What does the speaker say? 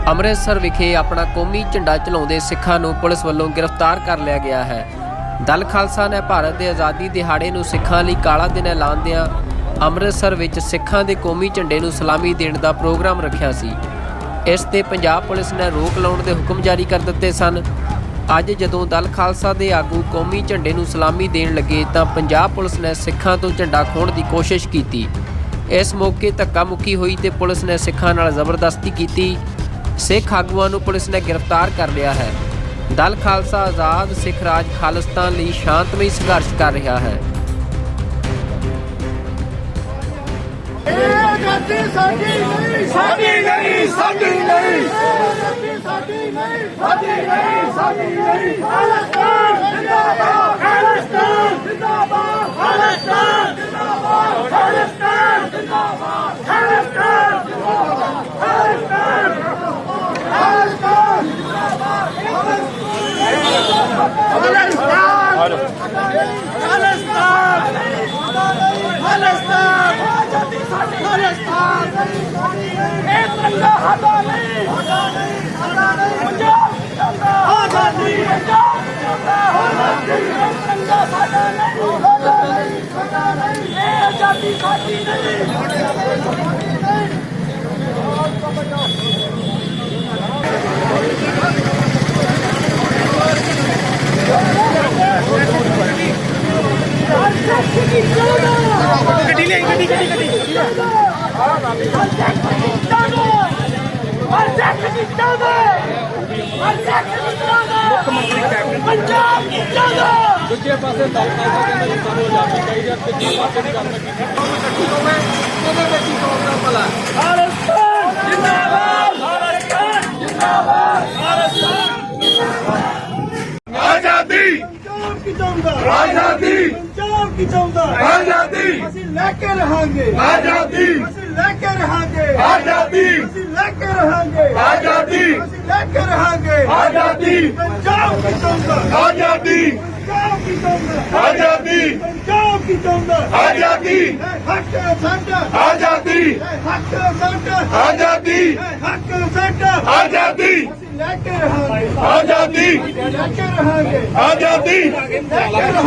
ਅੰਮ੍ਰਿਤਸਰ ਵਿਖੇ ਆਪਣਾ ਕੌਮੀ ਝੰਡਾ ਚਲਾਉਂਦੇ ਸਿੱਖਾਂ ਨੂੰ ਪੁਲਿਸ ਵੱਲੋਂ ਗ੍ਰਿਫਤਾਰ ਕਰ ਲਿਆ ਗਿਆ ਹੈ। ਦਲ ਖਾਲਸਾ ਨੇ ਭਾਰਤ ਦੇ ਆਜ਼ਾਦੀ ਦਿਹਾੜੇ ਨੂੰ ਸਿੱਖਾਂ ਲਈ ਕਾਲਾ ਦਿਨ ਐਲਾਨਦਿਆਂ ਅੰਮ੍ਰਿਤਸਰ ਵਿੱਚ ਸਿੱਖਾਂ ਦੇ ਕੌਮੀ ਝੰਡੇ ਨੂੰ ਸਲਾਮੀ ਦੇਣ ਦਾ ਪ੍ਰੋਗਰਾਮ ਰੱਖਿਆ ਸੀ। ਇਸ ਤੇ ਪੰਜਾਬ ਪੁਲਿਸ ਨੇ ਰੋਕ ਲਾਉਣ ਦੇ ਹੁਕਮ ਜਾਰੀ ਕਰ ਦਿੱਤੇ ਸਨ। ਅੱਜ ਜਦੋਂ ਦਲ ਖਾਲਸਾ ਦੇ ਆਗੂ ਕੌਮੀ ਝੰਡੇ ਨੂੰ ਸਲਾਮੀ ਦੇਣ ਲੱਗੇ ਤਾਂ ਪੰਜਾਬ ਪੁਲਿਸ ਨੇ ਸਿੱਖਾਂ ਤੋਂ ਝੰਡਾ ਖੋਹਣ ਦੀ ਕੋਸ਼ਿਸ਼ ਕੀਤੀ। ਇਸ ਮੌਕੇ ਧੱਕਾ ਮੁੱਕੀ ਹੋਈ ਤੇ ਪੁਲਿਸ ਨੇ ਸਿੱਖਾਂ ਨਾਲ ਜ਼ਬਰਦਸਤੀ ਕੀਤੀ। ਸਿੱਖ ਆਗੂਆਂ ਨੂੰ ਪੁਲਿਸ ਨੇ ਗ੍ਰਿਫਤਾਰ ਕਰ ਲਿਆ ਹੈ। ਦਲ ਖਾਲਸਾ ਆਜ਼ਾਦ ਸਿੱਖ ਰਾਜ ਖਾਲਿਸਤਾਨ ਲਈ ਸ਼ਾਂਤਮਈ ਸੰਘਰਸ਼ ਕਰ ਰਿਹਾ ਹੈ। ਦੂਜੇ ਪਾਸੇ ਦਲ ਖਾਲਸਾ ਕਹਿੰਦਾ ਜੀ ਸਾਨੂੰ ਆਜ਼ਾਦੀ ਚਾਹੀਦੀ ਹੈ, ਤੀਜੇ ਪਾਸੇ ਦੀ ਗੱਲ ਕੀਤੀ ਉਹਦੇ ਵਿੱਚ ਹੀ ਕੌਮ ਦਾ ਭਲਾ। ਖਾਲਿਸਤਾਨ ਜਿੰਦਾਬਾਦ, ਖਾਲਿਸਤਾਨ ਜਿੰਦਾਬਾਦ, ਖਾਲਿਸਤਾਨ ਜਿੰਦਾਬਾਦ। ਆਜ਼ਾਦੀ की चाहता आजादी पंजाब की चाहता आजादी ਅਸੀਂ ਲੈ ਕੇ ਰਹਾਂਗੇ आजादी ਅਸੀਂ ਲੈ ਕੇ ਰਹਾਂਗੇ आजादी ਅਸੀਂ ਲੈ ਕੇ ਰਹਾਂਗੇ आजादी ਅਸੀਂ ਲੈ ਕੇ ਰਹਾਂਗੇ आजादी पंजाब की चाहता आजादी पंजाब की चाहता आजादी पंजाब की चाहता आजादी हक साडा आजादी हक साडा आजादी हक साडा आजादी ਅਸੀਂ ਲੈ ਕੇ ਰਹਾਂਗੇ आजादी ਲੈ ਕੇ ਰਹਾਂਗੇ आजादी ਲੈ ਕੇ